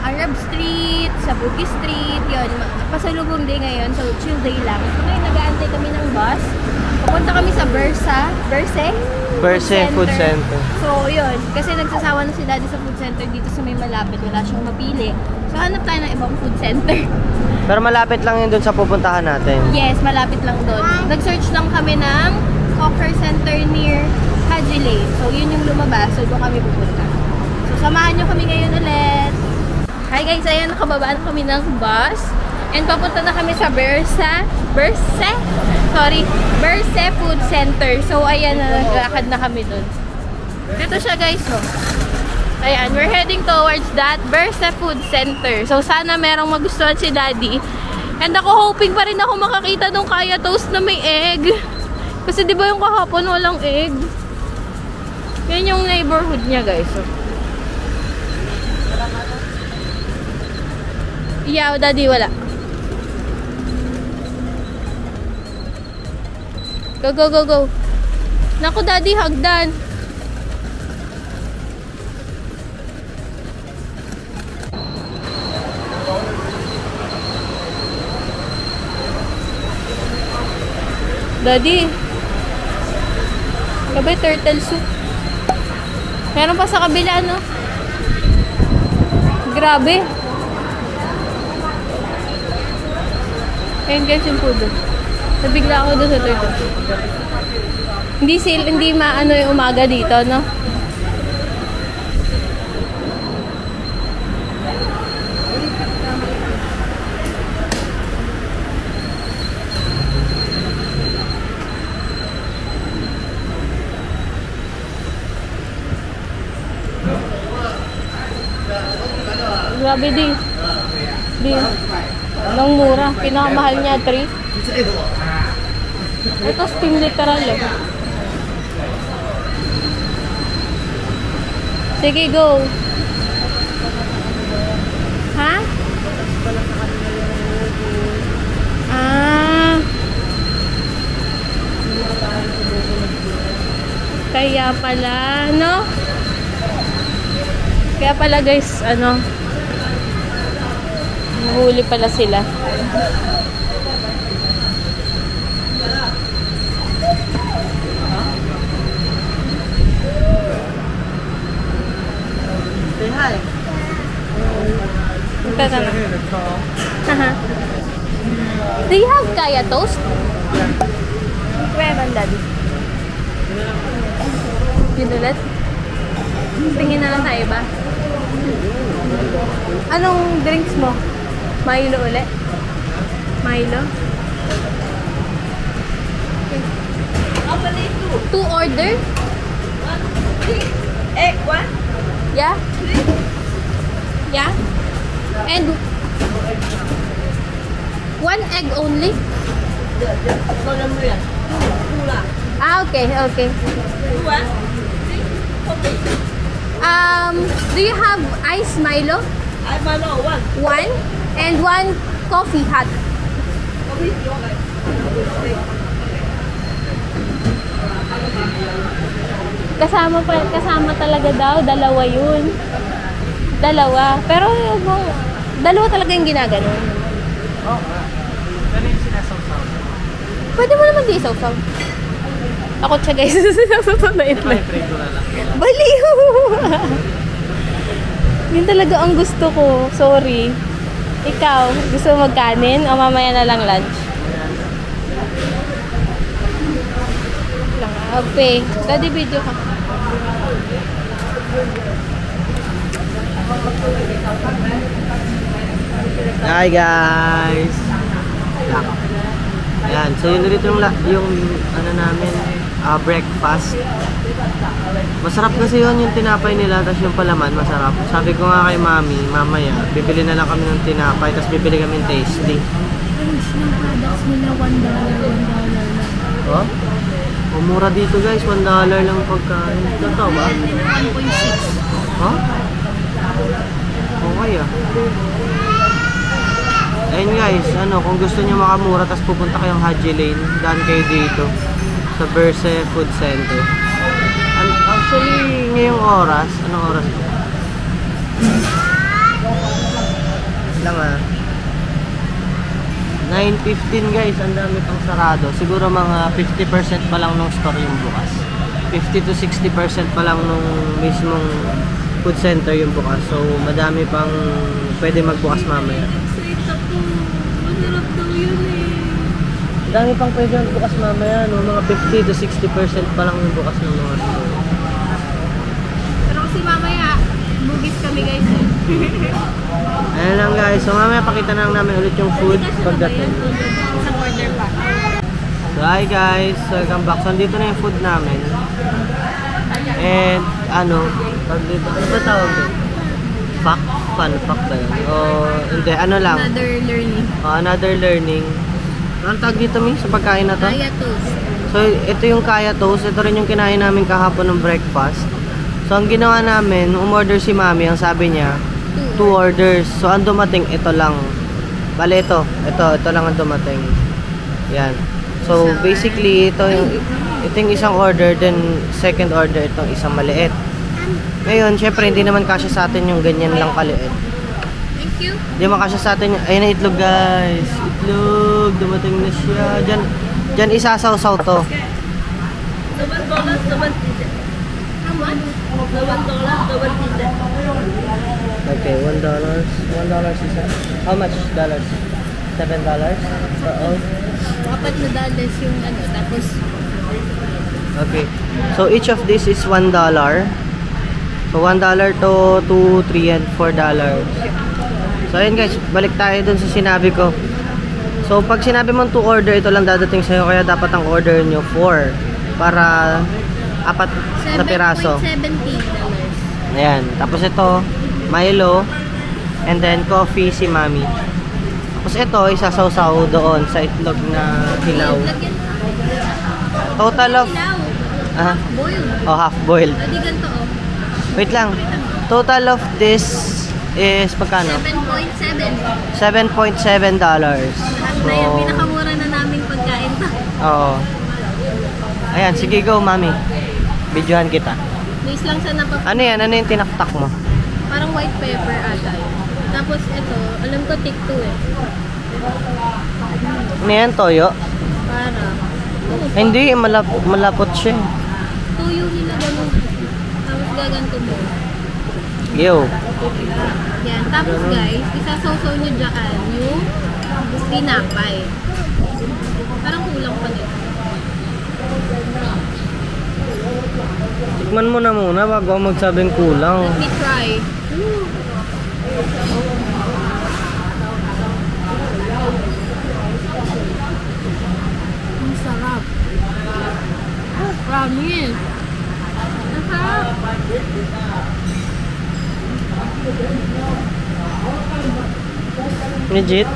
Arab Street, sa Bugis Street, yun. Pasalubong day ngayon, so chill day lang. So ngayon nag-aantay kami ng bus. Pupunta kami sa Berse Food Center. So yun, kasi nagsasawa na si Daddy sa food center dito sa may malapit. Wala siyang mapili. So hanap tayo ng ibang food center. Pero malapit lang yun dun sa pupuntahan natin. Yes, malapit lang doon. Nag-search lang kami ng Hawker Center near Haji Lane. So yun yung lumabas. So doon kami pupunta. So samahan nyo kami ngayon ulit. Hi guys, ayan, nakababa na kami ng bus. And papunta na kami sa Berse Food Center. So ayan, naglakad na kami doon. Dito siya guys, oh. Ayan, we're heading towards that Berse Food Center. So sana merong magustuhan si Daddy. And ako hoping pa rin ako makakita ng kaya toast na may egg. Kasi di ba yung kahapon walang egg? Yan yung neighborhood niya guys, oh. Yeah, Daddy, wala. Go, go, go, go. Naku, Daddy, hagdan. Daddy. Kabay, turtle soup. Meron pa sa kabila, no? Grabe. Ayun guys yung pudo. Nabigla ako doon sa turtle. Hindi maano yung umaga dito, no? Grabe din. Nang mura. Pinakamahal niya 3. Ito steam literal eh. Sige, go. Ha? Ah. Kaya pala, no? Kaya pala guys, ano? Huli pala sila. Say hi. Ito na. Do you have kaya toast? Meron, Daddy. Yun ulit? Tingin na lang tayo ba? Anong drinks mo? Milo ulit? Milo? Okay. 2 order? 3 egg 1? Yeah? 3? Yeah? And 1 egg only? Ah, okay, okay. 2 1? 3? Okay. Do you have ice Milo? I Milo 1. 1? And 1 coffee hot. Coffee, Kasama talaga daw, dalawa yun. Dalawa. Pero yung dalawa talaga yung ginaganon. Oo nga. Pero yung sinasawsaw. Pwede mo naman di isaw-saw. Takot siya guys. Sinasawsaw na ito. May prego na lang. Baliw! Yun talaga ang gusto ko. Sorry. Ikaw, gusto mo magkanin o mamaya na lang lunch? Okay. Daddy, video ka. Hi guys! Ayan, so yun ulit yung ano namin, breakfast. Masarap kasi yun yung tinapay nila, tapos yung palaman masarap. Sabi ko nga kay mami, mamaya bibili na lang kami ng tinapay, tapos bibili kami ng tasty. Range ng products nila $1 lang. Oh? Mura dito guys, $1 lang pagkain. Totoo ba? 1.6. Huh? Okay ah. Ayun guys, ano, kung gusto niyo makamura tapos pupunta kayong Haji Lane, daan kayo dito sa Berse Food Center. Actually, ngayong oras, anong oras? lang ah. 9:15 guys, ang dami pang sarado. Siguro mga 50% pa lang ng store yung bukas. 50 to 60% pa lang nung mismong food center yung bukas. So, madami pang pwede magbukas mamaya. Excited ako. Masarap daw yun eh. Madami pang pwede magbukas mamaya, no? Mga 50 to 60% pa lang yung bukas ng mga store. Pero kasi mamaya, bugis kami guys eh. Ayan lang guys. So, mamaya pakita na lang namin ulit yung food pagdating. Sa order pa. So, hi guys. Welcome back. So, andito na yung food namin. And, ano ba tawag doon? Fun fact ba yun? O, hindi, ano lang? Another learning. Another learning. Anong tawag dito, Mi? Sa pagkain na to? Kaya toast. So, ito yung kaya toast. Ito rin yung kinain namin kahapon ng breakfast. So, ang ginawa namin, umorder si Mami. Ang sabi niya, 2 orders. So, ang dumating, ito lang. Bale, ito lang ang dumating. Yan. So, basically, ito yung isang order, then second order, itong isang maliit. Ngayon, syempre, hindi naman kasya sa atin yung ganyan lang kaliit. Thank you. Hindi naman kasya sa atin yung, ayun na itlog guys. Itlog, dumating na siya. Diyan isasaw-saw to. The $1, the $1. How much? The $1, the $1. Okay, $1. $1 isa. How much dollars? $7 for all? Apat na dollars yung ano, tapos Okay. So each of this is $1. So $1 to 2, 3, and $4. So ayun guys, balik tayo dun sa sinabi ko. So pag sinabi mong 2 order, ito lang dadating sa'yo. Kaya dapat ang order nyo 4. Para 4 na piraso. $7.70. Ayan. Tapos ito, Milo. And then coffee si Mami. Tapos ito, isasaw-saw doon sa itlog na hilaw. Lagyan mo. Total of... Hilaw. Boiled. Oh, half boiled. Pwede ganito oh. Wait lang. Total of this is magkano? 7.7. $7.7. Lahat na yan. Pinakamura na namin pagkain to. Oo. Ayan, sige go, Mami. Videohan kita. Nice lang sa napap... Ano yan? Ano yung tinaktak mo? Parang white pepper ata yun. Tapos ito, alam ko TikTok eh. Ano yan? Toyo? Para. Hindi, malapot siya. Tuyo nila ganun. Tapos gaganto mo. Yo. Yan. Tapos guys, isasaw-saw nyo dyan yung tinapay. Parang kulang pa nito. Tikman mo na muna bago ako magsabing kulang. Let me try. Ang sarap. Promise. Ang sarap. Legit?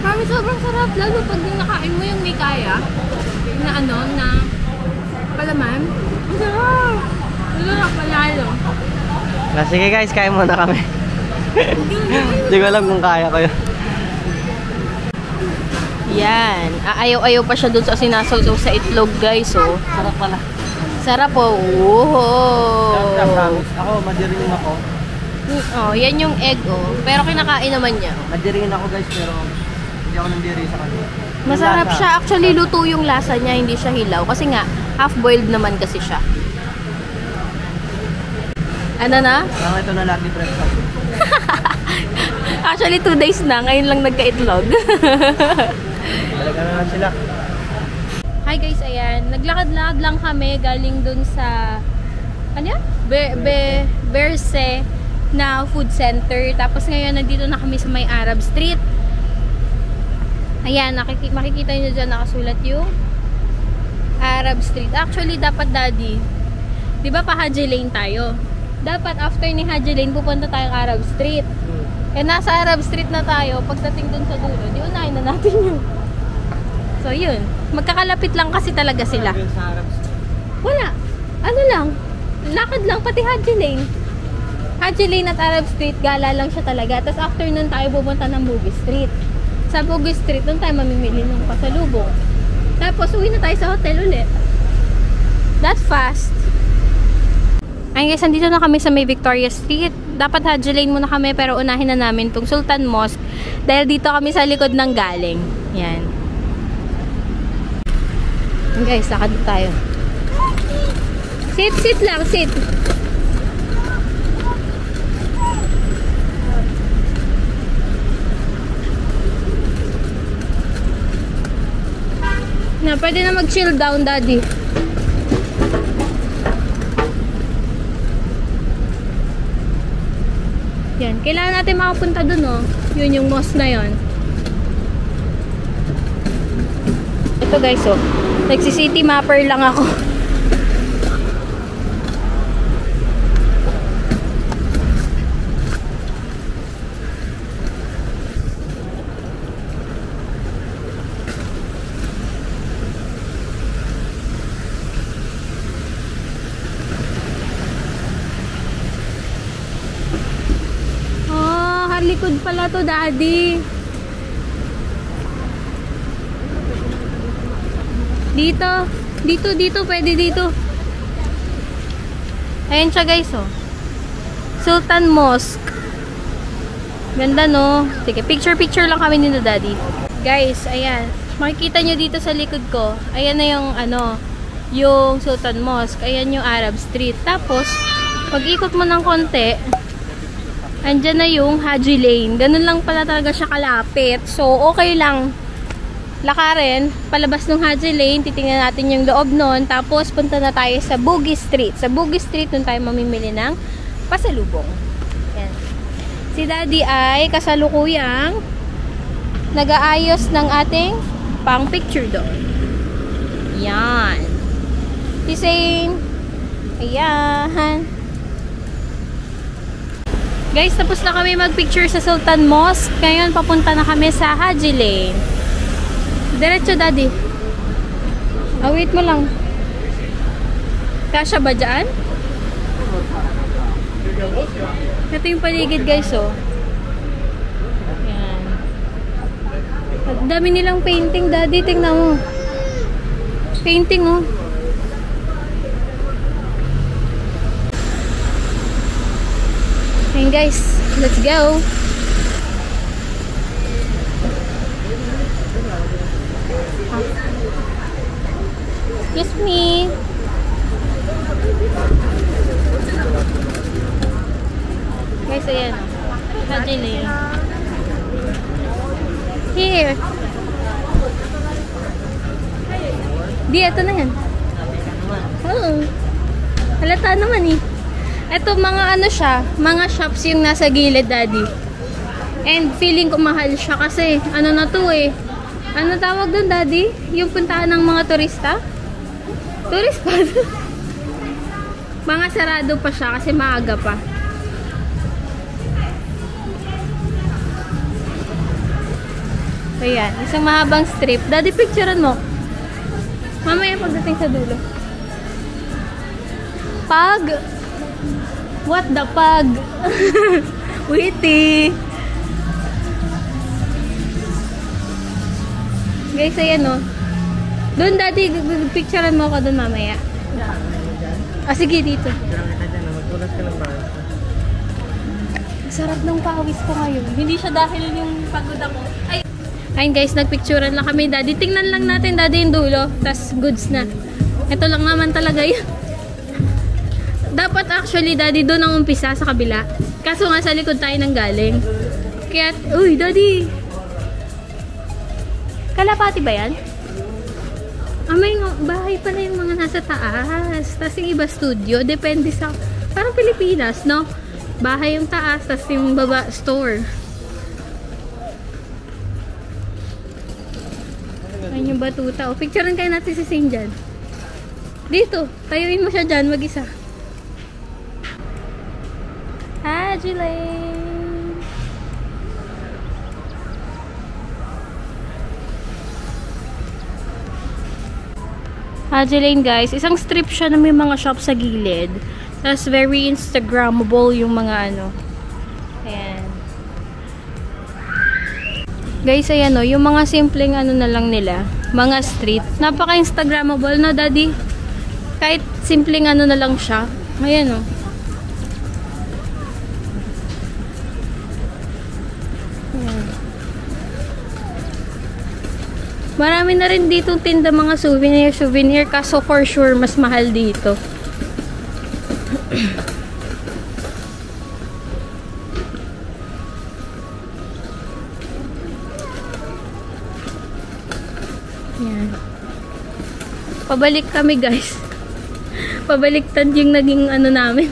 Promise, sobrang sarap. Lalo pag nakain mo yung may kaya. Na ano, na palaman. Ang sarap. Ang sarap panalo. Sige guys, kain muna kami. Hindi ko alam kung kaya ko yun. Yan. Ayaw-ayaw pa siya dun sa sinasawsaw sa itlog, guys. Oh. Sarap pala. Sarap po. Oh. Ako, madiringin ako. Oh, yan yung egg, oh. Pero kinakain naman niya. Madiringin ako guys, pero hindi ako nandiri sa kanila. Masarap siya. Actually, luto yung lasa niya. Hindi siya hilaw. Kasi nga, half-boiled naman kasi siya. Ano na? Ito na lagi breakfast. Actually, 2 days na. Ngayon lang nagka-itlog. Talaga na lang sila. Hi guys, ayan. Naglakad-lakad lang kami galing dun sa ano yan? Berse na food center. Tapos ngayon, nandito na kami sa may Arab Street. Ayan, makikita nyo dyan nakasulat yung Arab Street. Actually, dapat daddy, di ba pa Haji Lane tayo? Dapat after ni Haji Lane, pupunta tayong Arab Street. Eh, nasa Arab Street na tayo. Pagdating dun sa dulo, di unahin na natin yun. So, yun. Magkakalapit lang kasi talaga sila. Wala. Ano lang. Lakad lang, pati Haji Lane. Haji Lane at Arab Street, gala lang siya talaga. Tapos after nun tayo pupunta ng Bugis Street. Sa Bugis Street, nun tayo mamimili ng pasalubong. Tapos, uwi na tayo sa hotel ulit. That's fast. Ayun guys, andito na kami sa may Victoria Street. dapat Haji Lane muna kami, pero unahin na namin tong Sultan Mosque dahil dito kami sa likod ng galing. Yan. Guys, lakad tayo. Sit lang, sit. Na, pwede na mag-chill down, Daddy. Yan. Kailangan natin makapunta dun, oh. Yun yung mosque na yun. Ito, guys, oh. Nagsi-city mapper lang ako. Likod pala to, Daddy. Dito, pwede dito. Ayan siya, guys, oh. Sultan Mosque. Ganda, no? Sige, picture lang kami nito, Daddy. Guys, ayan. Makikita nyo dito sa likod ko. Ayan na yung, yung Sultan Mosque. Ayan yung Arab Street. Tapos, pag ikot mo ng konti, andyan na yung Haji Lane. Ganun lang pala talaga siya kalapit. So, okay lang. Lakarin, palabas ng Haji Lane, titingnan natin yung loob nun. Tapos, punta na tayo sa Bugis Street. Sa Bugis Street, nun tayo mamimili ng pasalubong. Yan. Si Daddy ay kasalukuyang nag-aayos ng ating pang-picture doon. Yan. Si Zane. Ayan. Guys, tapos na kami mag-picture sa Sultan Mosque. Ngayon, papunta na kami sa Haji Lane. Diretso, Daddy. Oh, wait mo lang. Kasya ba dyan? Ito yung paligid, guys, oh. Yan. Ang dami nilang painting, Daddy. Tingnan mo. Painting, oh. Ayan, guys, let's go. Excuse me. Guys, ayan. Haji Lane. Here. Di, ito na yan. Oo. Halata naman, eh. Ito, mga siya, mga shops yung nasa gilid, Daddy. And feeling ko mahal siya kasi, na to, eh. Ano tawag doon, Daddy? Yung puntahan ng mga turista? Tourist pa. Mga sarado pa siya kasi maaga pa. Ayan, isang mahabang strip. Daddy, picturean mo. Mamaya pagdating sa dulo. What the pug? Witty. Guys, ayan, oh. Doon, Daddy, picturean mo ako doon mamaya. Sige, dito. Magtulas ka ng bawis. Sarap ng pawis ko ngayon. Hindi siya dahil yung pagod ako. Ayun, guys, nagpicturean lang kami, Daddy. Tingnan lang natin, Daddy, yung dulo. Tas goods na. Ito lang naman talaga yun. Dapat actually, Daddy, doon ang umpisa sa kabila. Kaso nga sa likod tayo nang galing. Kaya, uy, Daddy. Kalapati ba yan? May bahay pala yung mga nasa taas. Tapos yung iba studio. Depende sa, parang Pilipinas, no? Bahay yung taas, tapos yung baba, store. Ayun yung batuta. O, picturean kayo natin si Zane dyan. Dito. Tayuin mo siya dyan, mag-isa. Haji Lane. Haji Lane, guys. Isang strip siya na may mga shop sa gilid. Tapos very Instagrammable yung mga Ayan. Guys, ayan o. Yung mga simpleng na lang nila. Mga street. Napaka-Instagrammable, no, Daddy? Kahit simpleng na lang siya. Ayan o. Marami na rin dito tinda mga souvenir, kaso for sure mas mahal dito. Yan. Pabalik kami guys. Pabaliktad yung naging ano namin.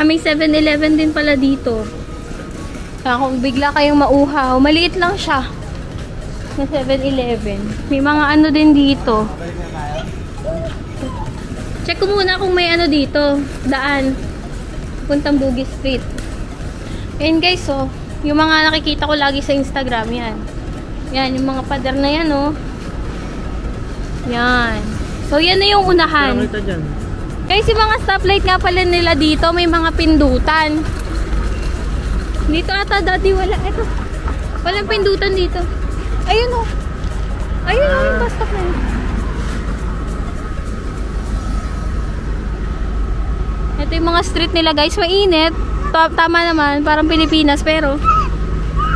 May 7-Eleven din pala dito. Kaya kung bigla kayong mauhaw, maliit lang siya. Na 7-Eleven. May mga ano din dito. Check ko muna kung may ano dito. Daan. Puntang Bugis Street. Ayan guys, oh. Yung mga nakikita ko lagi sa Instagram, yan. Yan, yung mga pader na yan, oh. Yan. So, yan na yung unahan. Ito dyan. Guys, yung mga stoplight nga pala nila dito, may mga pindutan. Dito ata, daddy, wala. Ito. Walang pindutan dito. Ayun, oh. Ayun, oh, yung bus stop na yun. Ito yung mga street nila, guys. Mainit. Tama naman, parang Pilipinas, pero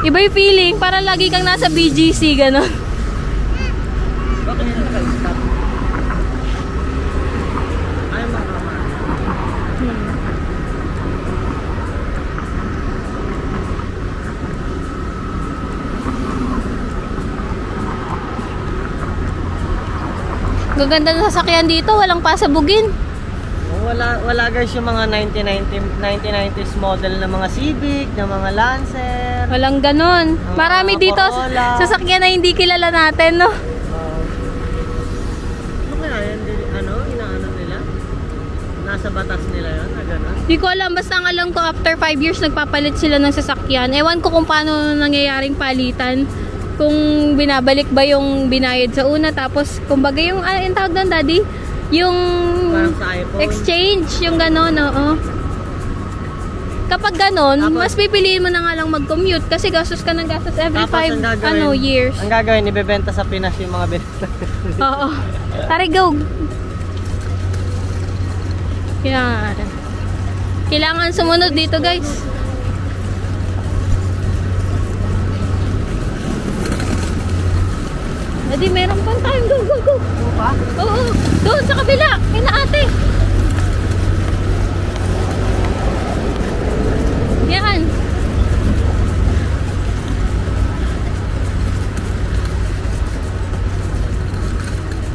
iba yung feeling. Parang lagi kang nasa BGC, gano'n. Bakit yun naka-stop? Ay, mga Gaganda na sasakyan dito, walang pasabugin. Wala guys yung mga 1990s model na mga Civic, na mga Lancer. Walang ganon. Marami dito Corolla. sasakyan na hindi kilala natin, no? Ano kaya yan? Ano? Inaano nila? Nasa batas nila yun? Na gano'n? Di ko alam, basta ang alam ko after 5 years nagpapalit sila ng sasakyan. Ewan ko kung paano nangyayaring palitan. Kung binabalik ba yung binayad sa una, tapos kumbaga yung, ano yung tawag doon, daddy? Yung Parang sa iPhone. exchange, yung gano'n, oo. Kapag gano'n, Tapos, mas pipiliin mo na nga lang mag-commute kasi gastos ka ng gastos every Tapos, 5 ang gagawin- years. Ang gagawin, ibebenta sa Pinas yung mga binenta. Oo. Tara, go! Yan. Kailangan sumunod dito, guys. Adi, meron pang time. Go, go, go! Ano pa? Oo, doon sa kabila. Kay na ate. Yan.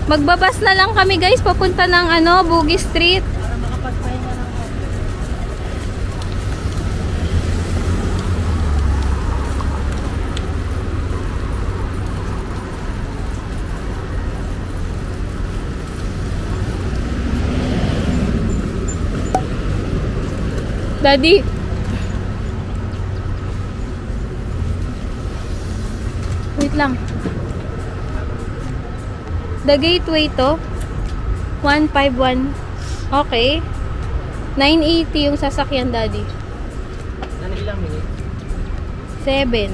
Magbabas na lang kami guys, papunta ng ano, Bugis Street. Para makapagpahinga ng konti. Daddy. Wait lang. The gateway to 151. Okay. 980 yung sasakyan, daddy. Ano ilang minutes? 7.